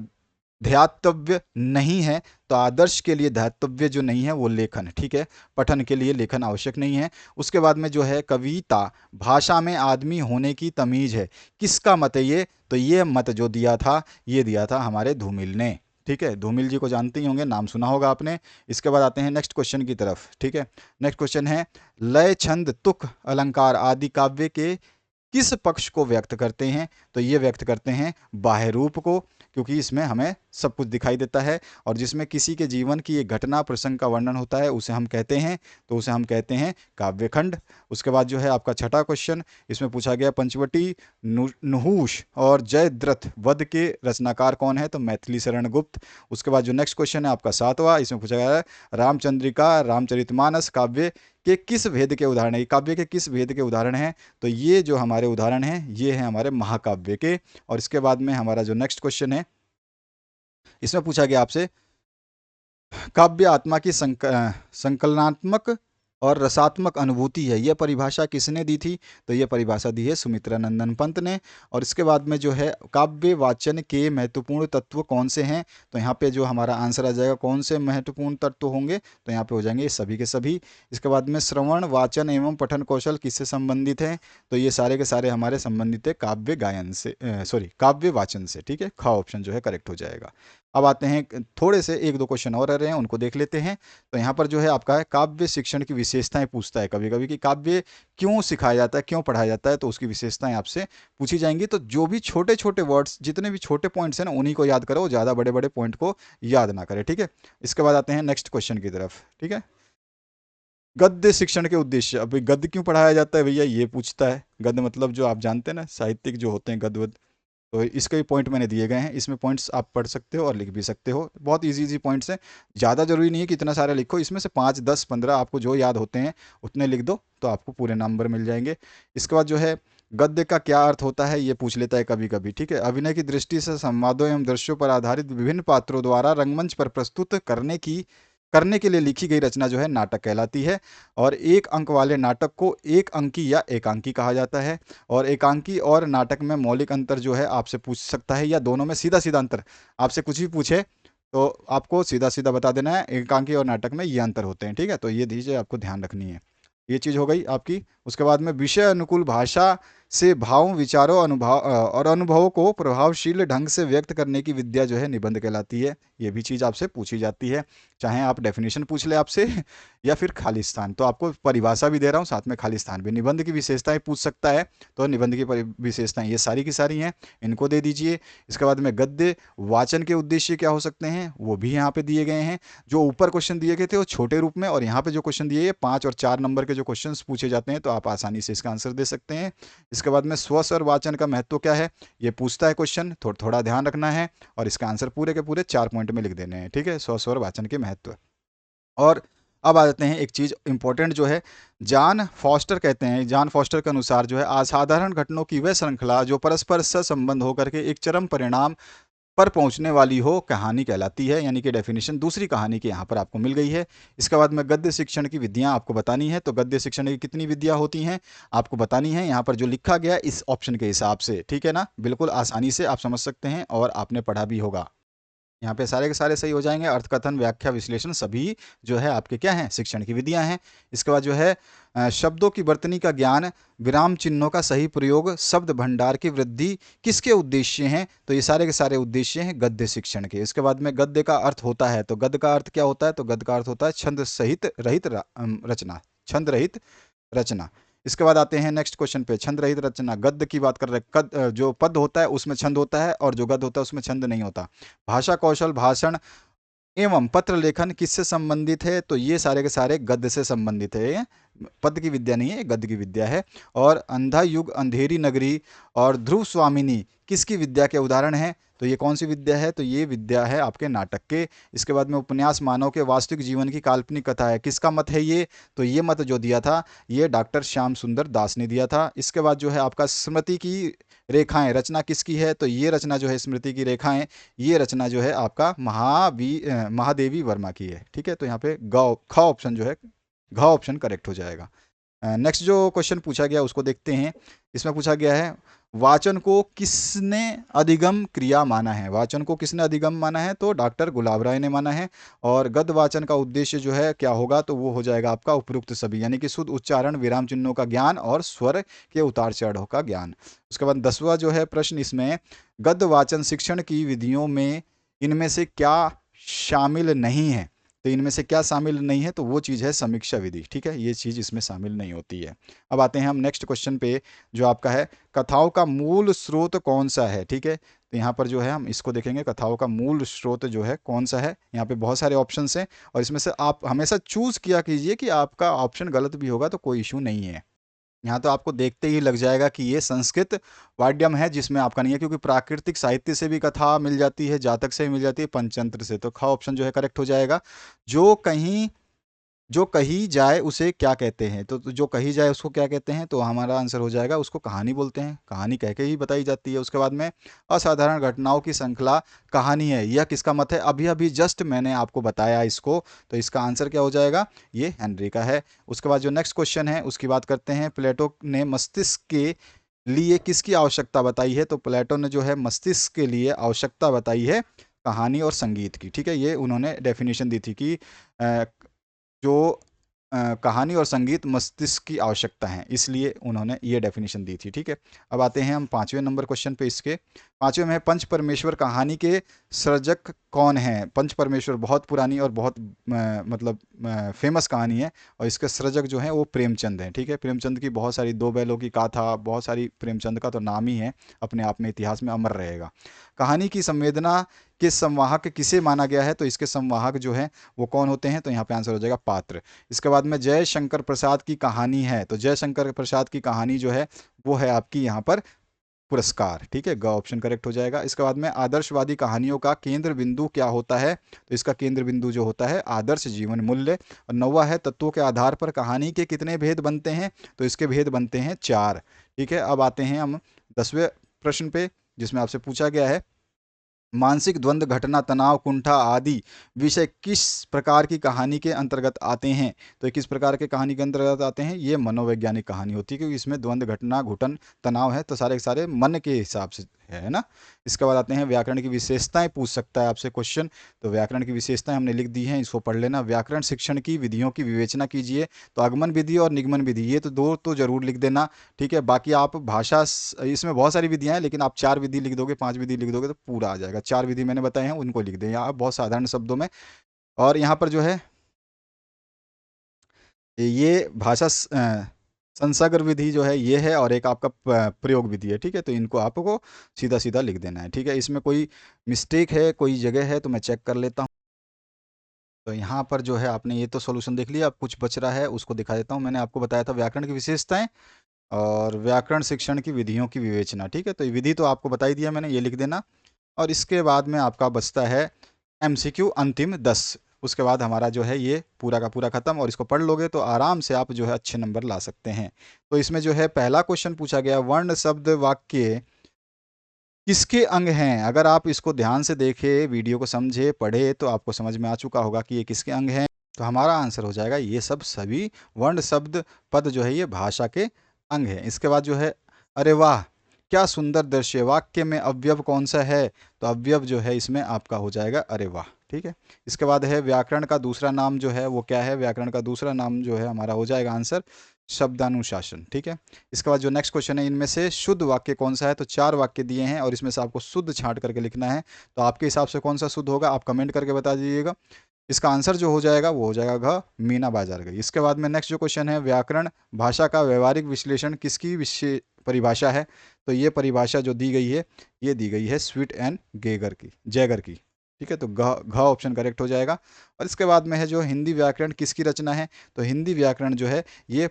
ध्यातव्य नहीं है, तो आदर्श के लिए ध्यातव्य जो नहीं है वो लेखन, ठीक है, पठन के लिए लेखन आवश्यक नहीं है। उसके बाद में जो है, कविता भाषा में आदमी होने की तमीज है, किसका मत है ये, तो ये मत जो दिया था, ये दिया था हमारे धूमिल ने, ठीक है। धूमिल जी को जानते ही होंगे, नाम सुना होगा आपने। इसके बाद आते हैं नेक्स्ट क्वेश्चन की तरफ, ठीक है। नेक्स्ट क्वेश्चन है, लय, छंद, तुक, अलंकार आदि काव्य के किस पक्ष को व्यक्त करते हैं, तो ये व्यक्त करते हैं बाह्य रूप को, क्योंकि इसमें हमें सब कुछ दिखाई देता है। और जिसमें किसी के जीवन की एक घटना प्रसंग का वर्णन होता है उसे हम कहते हैं, तो उसे हम कहते हैं काव्यखंड। उसके बाद जो है आपका छठा क्वेश्चन, इसमें पूछा गया, पंचवटी, नुहूष और जयद्रथ वध के रचनाकार कौन है, तो मैथिली शरण गुप्त। उसके बाद जो नेक्स्ट क्वेश्चन है आपका सातवां, इसमें पूछा गया है, रामचंद्रिका, रामचरितमानस काव्य के किस भेद के उदाहरण है, ये काव्य के किस भेद के उदाहरण हैं, तो ये जो हमारे उदाहरण हैं ये हैं हमारे महाकाव्य के। और इसके बाद में हमारा जो नेक्स्ट क्वेश्चन है, इसमें पूछा गया आपसे, काव्य आत्मा की संकलनात्मक और रसात्मक अनुभूति है, यह परिभाषा किसने दी थी, तो यह परिभाषा दी है सुमित्रा नंदन पंत ने। और इसके बाद में जो है, काव्य वाचन के महत्वपूर्ण तत्व कौन से हैं, तो यहाँ पे जो हमारा आंसर आ जाएगा, कौन से महत्वपूर्ण तत्व होंगे, तो यहाँ पे हो जाएंगे सभी के सभी। इसके बाद में श्रवण, वाचन एवं पठन कौशल किससे संबंधित हैं, तो ये सारे के सारे हमारे संबंधित है काव्य गायन से, सॉरी काव्य वाचन से, ठीक है। ख ऑप्शन जो है करेक्ट हो जाएगा। अब आते हैं, थोड़े से 1-2 क्वेश्चन और रह रहे हैं, उनको देख लेते हैं। तो यहाँ पर जो है आपका है, काव्य शिक्षण की विशेषताएं पूछता है कभी कभी, कि काव्य क्यों सिखाया जाता है, क्यों पढ़ाया जाता है, तो उसकी विशेषताएं आपसे पूछी जाएंगी। तो जो भी छोटे छोटे वर्ड्स, जितने भी छोटे पॉइंट्स हैं ना, उन्हीं को याद करो, ज़्यादा बड़े बड़े पॉइंट को याद ना करें, ठीक है। इसके बाद आते हैं नेक्स्ट क्वेश्चन की तरफ, ठीक है। गद्य शिक्षण के उद्देश्य, अभी गद्य क्यों पढ़ाया जाता है भैया, ये पूछता है। गद्य मतलब जो आप जानते हैं ना, साहित्यिक जो होते हैं गद्य, तो इसके भी पॉइंट मैंने दिए गए हैं, इसमें पॉइंट्स आप पढ़ सकते हो और लिख भी सकते हो। बहुत इजी इजी पॉइंट्स हैं, ज़्यादा जरूरी नहीं है कि इतना सारा लिखो, इसमें से 5, 10, 15 आपको जो याद होते हैं उतने लिख दो, तो आपको पूरे नंबर मिल जाएंगे। इसके बाद जो है, गद्य का क्या अर्थ होता है, ये पूछ लेता है कभी कभी, ठीक है। अभिनय की दृष्टि से संवादों एवं दृश्यों पर आधारित विभिन्न पात्रों द्वारा रंगमंच पर प्रस्तुत करने की करने के लिए लिखी गई रचना जो है नाटक कहलाती है। और एक अंक वाले नाटक को एक अंकी या एकांकी कहा जाता है। और एकांकी और नाटक में मौलिक अंतर जो है आपसे पूछ सकता है, या दोनों में सीधा सीधा अंतर आपसे कुछ भी पूछे तो आपको सीधा सीधा बता देना है, एकांकी और नाटक में ये अंतर होते हैं। ठीक है, तो ये चीज़ें आपको ध्यान रखनी है। ये चीज़ हो गई आपकी। उसके बाद में विषय अनुकूल भाषा से भावों, विचारों, और अनुभवों को प्रभावशील ढंग से व्यक्त करने की विद्या जो है निबंध कहलाती है। ये भी चीज़ आपसे पूछी जाती है, चाहे आप डेफिनेशन पूछ ले आपसे या फिर खाली स्थान। तो आपको परिभाषा भी दे रहा हूँ, साथ में खाली स्थान भी। निबंध की विशेषताएं पूछ सकता है, तो निबंध की विशेषताएं ये सारी की सारी हैं, इनको दे दीजिए। इसके बाद में गद्य वाचन के उद्देश्य क्या हो सकते हैं, वो भी यहाँ पे दिए गए हैं। जो ऊपर क्वेश्चन दिए गए थे वो छोटे रूप में, और यहाँ पे जो क्वेश्चन दिए 5 और 4 नंबर के जो क्वेश्चंस पूछे जाते हैं, तो आप आसानी से इसका आंसर दे सकते हैं। इसके बाद में स्व स्वर वाचन का महत्व क्या है, ये पूछता है क्वेश्चन, थोड़ा थोड़ा ध्यान रखना है, और इसका आंसर पूरे के पूरे 4 पॉइंट में लिख देने हैं। ठीक है, स्व स्वर वाचन के महत्व। और अब आ जाते हैं एक चीज़ इंपॉर्टेंट जो है, जॉन फॉस्टर कहते हैं, जॉन फॉस्टर के अनुसार जो है असाधारण घटनाओं की वह श्रृंखला जो परस्पर सहसंबंध होकर के एक चरम परिणाम पर पहुंचने वाली हो, कहानी कहलाती है। यानी कि डेफिनेशन दूसरी कहानी की यहाँ पर आपको मिल गई है। इसके बाद में गद्य शिक्षण की विधियाँ आपको बतानी है। तो गद्य शिक्षण की कितनी विधियाँ होती हैं आपको बतानी है, यहाँ पर जो लिखा गया इस ऑप्शन के हिसाब से। ठीक है ना, बिल्कुल आसानी से आप समझ सकते हैं और आपने पढ़ा भी होगा। यहाँ पे सारे के सारे सही हो जाएंगे। अर्थकथन, व्याख्या, विश्लेषण सभी जो है आपके क्या हैं, शिक्षण की विधियां हैं। इसके बाद जो है शब्दों की वर्तनी का ज्ञान, विराम चिन्हों का सही प्रयोग, शब्द भंडार की वृद्धि किसके उद्देश्य हैं, तो ये सारे के सारे उद्देश्य हैं गद्य शिक्षण के। इसके बाद में गद्य का अर्थ होता है, तो गद्य का अर्थ क्या होता है, तो गद्य का अर्थ होता है छंद सहित रहित रचना, छंद रहित रचना। इसके बाद आते हैं नेक्स्ट क्वेश्चन पे, छंद रहित रचना। गद्य की बात कर रहे हैं, जो पद होता है उसमें छंद होता है, और जो गद्य होता है उसमें छंद नहीं होता। भाषा कौशल, भाषण एवं पत्र लेखन किससे संबंधित है, तो ये सारे के सारे गद्य से संबंधित है। ये पद की विद्या नहीं है, ये गद्य की विद्या है। और अंधा युग, अंधेरी नगरी और ध्रुव स्वामिनी किसकी विद्या के उदाहरण हैं, तो ये कौन सी विद्या है, तो ये विद्या है आपके नाटक के। इसके बाद में उपन्यास मानव के वास्तविक जीवन की काल्पनिक कथा है, किसका मत है ये, तो ये मत जो दिया था ये डॉक्टर श्याम सुंदर दास ने दिया था। इसके बाद जो है आपका स्मृति की रेखाएं, रचना किसकी है, तो ये रचना जो है स्मृति की रेखाएं, ये रचना जो है आपका महादेवी वर्मा की है। ठीक है, तो यहाँ पे ग ख ऑप्शन जो है, घ ऑप्शन करेक्ट हो जाएगा। नेक्स्ट जो क्वेश्चन पूछा गया उसको देखते हैं। इसमें पूछा गया है वाचन को किसने अधिगम क्रिया माना है, वाचन को किसने अधिगम माना है, तो डॉक्टर गुलाब राय ने माना है। और गद्य वाचन का उद्देश्य जो है क्या होगा, तो वो हो जाएगा आपका उपयुक्त सभी, यानी कि शुद्ध उच्चारण, विराम चिन्हों का ज्ञान और स्वर के उतार चढ़ाव का ज्ञान। उसके बाद 10वां जो है प्रश्न इसमें, गद्य वाचन शिक्षण की विधियों में इनमें से क्या शामिल नहीं है, तो इनमें से क्या शामिल नहीं है, तो वो चीज़ है समीक्षा विधि। ठीक है, ये चीज़ इसमें शामिल नहीं होती है। अब आते हैं हम नेक्स्ट क्वेश्चन पे, जो आपका है कथाओं का मूल स्रोत कौन सा है। ठीक है, तो यहाँ पर जो है हम इसको देखेंगे, कथाओं का मूल स्रोत जो है कौन सा है। यहाँ पे बहुत सारे ऑप्शंस हैं, और इसमें से आप हमेशा चूज किया कीजिए कि आपका ऑप्शन गलत भी होगा तो कोई इशू नहीं है। यहाँ तो आपको देखते ही लग जाएगा कि ये संस्कृत वाड्यम है, जिसमें आपका नहीं है, क्योंकि प्राकृतिक साहित्य से भी कथा मिल जाती है, जातक से भी मिल जाती है, पंचतंत्र से। तो ख ऑप्शन जो है करेक्ट हो जाएगा। जो कहीं जो कही जाए उसे क्या कहते हैं, तो जो कही जाए उसको क्या कहते हैं, तो हमारा आंसर हो जाएगा उसको कहानी बोलते हैं, कहानी कह के ही बताई जाती है। उसके बाद में असाधारण घटनाओं की श्रृंखला कहानी है, यह किसका मत है, अभी अभी जस्ट मैंने आपको बताया इसको, तो इसका आंसर क्या हो जाएगा, ये हेनरी का है। उसके बाद जो नेक्स्ट क्वेश्चन है उसकी बात करते हैं, प्लेटो ने मस्तिष्क के लिए किसकी आवश्यकता बताई है, तो प्लेटो ने जो है मस्तिष्क के लिए आवश्यकता बताई है कहानी और संगीत की। ठीक है, ये उन्होंने डेफिनेशन दी थी कि जो कहानी और संगीत मस्तिष्क की आवश्यकता है, इसलिए उन्होंने ये डेफिनेशन दी थी। ठीक है, अब आते हैं हम 5वें नंबर क्वेश्चन पे। इसके 5वें में है पंच परमेश्वर कहानी के सृजक कौन है। पंच परमेश्वर बहुत पुरानी और बहुत मतलब फेमस कहानी है, और इसके सृजक जो हैं वो प्रेमचंद हैं। ठीक है, प्रेमचंद की बहुत सारी, दो बैलों की गाथा, बहुत सारी, प्रेमचंद का तो नाम ही है अपने आप में इतिहास में अमर रहेगा। कहानी की संवेदना के संवाहक किसे माना गया है, तो इसके संवाहक जो है वो कौन होते हैं, तो यहाँ पे आंसर हो जाएगा पात्र। इसके बाद में जय शंकर प्रसाद की कहानी है, तो जय शंकर प्रसाद की कहानी जो है वो है आपकी यहाँ पर पुरस्कार। ठीक है, ग ऑप्शन करेक्ट हो जाएगा। इसके बाद में आदर्शवादी कहानियों का केंद्र बिंदु क्या होता है, तो इसका केंद्र बिंदु जो होता है आदर्श जीवन मूल्य। और 9वां है तत्वों के आधार पर कहानी के कितने भेद बनते हैं, तो इसके भेद बनते हैं 4। ठीक है, अब आते हैं हम 10वें प्रश्न पे, जिसमें आपसे पूछा गया है मानसिक द्वंद्व, घटना, तनाव, कुंठा आदि विषय किस प्रकार की कहानी के अंतर्गत आते हैं? तो ये किस प्रकार के कहानी के अंतर्गत आते हैं? ये मनोवैज्ञानिक कहानी होती है, क्योंकि इसमें द्वंद्व, घटना, घुटन, तनाव है, तो सारे के सारे मन के हिसाब से है ना। इसके बाद आते हैं व्याकरण की विशेषताएं, पूछ सकता है आपसे क्वेश्चन। तो व्याकरण की विशेषताएं हमने लिख दी हैं, इसको पढ़ लेना। व्याकरण शिक्षण की विधियों की विवेचना कीजिए। तो आगमन विधि और निगमन विधि, ये तो दो तो जरूर लिख देना। ठीक है, बाकी आप भाषा इसमें बहुत सारी विधियां हैं, लेकिन आप 4 विधि लिख दोगे, 5 विधि लिख दोगे तो पूरा आ जाएगा। 4 विधि मैंने बताए हैं, उनको लिख दें यहाँ बहुत साधारण शब्दों में। और यहाँ पर जो है ये भाषा संसागर विधि जो है ये है, और एक आपका प्रयोग विधि है। ठीक है, तो इनको आपको सीधा सीधा लिख देना है। ठीक है, इसमें कोई मिस्टेक है, कोई जगह है तो मैं चेक कर लेता हूँ। तो यहाँ पर जो है आपने ये तो सॉल्यूशन देख लिया, अब कुछ बच रहा है उसको दिखा देता हूँ। मैंने आपको बताया था व्याकरण की विशेषताएं और व्याकरण शिक्षण की विधियों की विवेचना। ठीक है, तो ये विधि तो आपको बता ही दिया मैंने, ये लिख देना। और इसके बाद में आपका बचता है एमसीक्यू अंतिम 10। उसके बाद हमारा जो है ये पूरा का पूरा खत्म, और इसको पढ़ लोगे तो आराम से आप जो है अच्छे नंबर ला सकते हैं। तो इसमें जो है पहला क्वेश्चन पूछा गया, वर्ण शब्द वाक्य किसके अंग हैं? अगर आप इसको ध्यान से देखे, वीडियो को समझे, पढ़े, तो आपको समझ में आ चुका होगा कि ये किसके अंग हैं। तो हमारा आंसर हो जाएगा ये सब सभी वर्ण शब्द पद जो है ये भाषा के अंग है। इसके बाद जो है, अरे वाह क्या सुंदर दृश्य, वाक्य में अवयव कौन सा है? तो अवयव जो है इसमें आपका हो जाएगा अरे वाह। ठीक है, इसके बाद है व्याकरण का दूसरा नाम जो है वो क्या है? व्याकरण का दूसरा नाम जो है हमारा हो जाएगा आंसर शब्दानुशासन। ठीक है, इसके बाद जो नेक्स्ट क्वेश्चन है, इनमें से शुद्ध वाक्य कौन सा है? तो 4 वाक्य दिए हैं और इसमें से आपको शुद्ध छांट करके लिखना है। तो आपके हिसाब से कौन सा शुद्ध होगा, आप कमेंट करके बता दीजिएगा। इसका आंसर जो हो जाएगा वो हो जाएगा घ, मीना बाजार गई। इसके बाद में नेक्स्ट जो क्वेश्चन है, व्याकरण भाषा का व्यवहारिक विश्लेषण किसकी विशेष परिभाषा है? तो ये परिभाषा जो दी गई है, ये दी गई है स्वीट एंड गेगर की, जैगर की। ठीक है, तो घ ऑप्शन करेक्ट हो जाएगा। और इसके बाद में है जो हिंदी व्याकरण किसकी रचना है? तो हिंदी व्याकरण जो है ये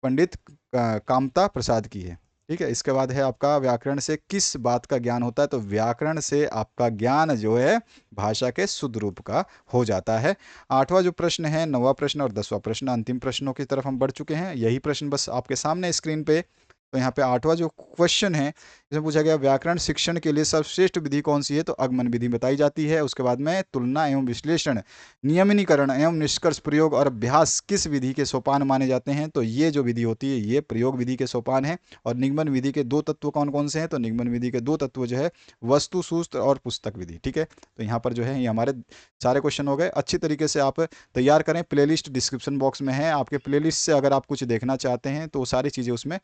पंडित कामता प्रसाद की है। ठीक है, इसके बाद है आपका व्याकरण से किस बात का ज्ञान होता है? तो व्याकरण से आपका ज्ञान जो है भाषा के शुद्ध रूप का हो जाता है। 8वां जो प्रश्न है, 9वां प्रश्न और 10वां प्रश्न, अंतिम प्रश्नों की तरफ हम बढ़ चुके हैं। यही प्रश्न बस आपके सामने स्क्रीन पे। तो यहाँ पे 8वां जो क्वेश्चन है, इसमें पूछा गया व्याकरण शिक्षण के लिए सर्वश्रेष्ठ विधि कौन सी है? तो आगमन विधि बताई जाती है। उसके बाद में तुलना एवं विश्लेषण, नियमनीकरण एवं निष्कर्ष प्रयोग और अभ्यास किस विधि के सोपान माने जाते हैं? तो ये जो विधि होती है ये प्रयोग विधि के सोपान है। और निगमन विधि के 2 तत्व कौन कौन से हैं? तो निगमन विधि के 2 तत्व जो है वस्तु सूत्र और पुस्तक विधि। ठीक है, तो यहाँ पर जो है ये हमारे सारे क्वेश्चन हो गए। अच्छी तरीके से आप तैयार करें, प्लेलिस्ट डिस्क्रिप्शन बॉक्स में है आपके, प्लेलिस्ट से अगर आप कुछ देखना चाहते हैं तो सारी चीज़ें उसमें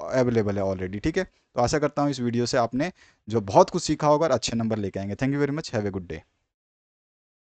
अवेलेबल है ऑलरेडी। ठीक है, तो आशा करता हूँ इस वीडियो से आपने जो बहुत कुछ सीखा होगा और अच्छे नंबर लेके आएंगे। Thank you very much, have a good day.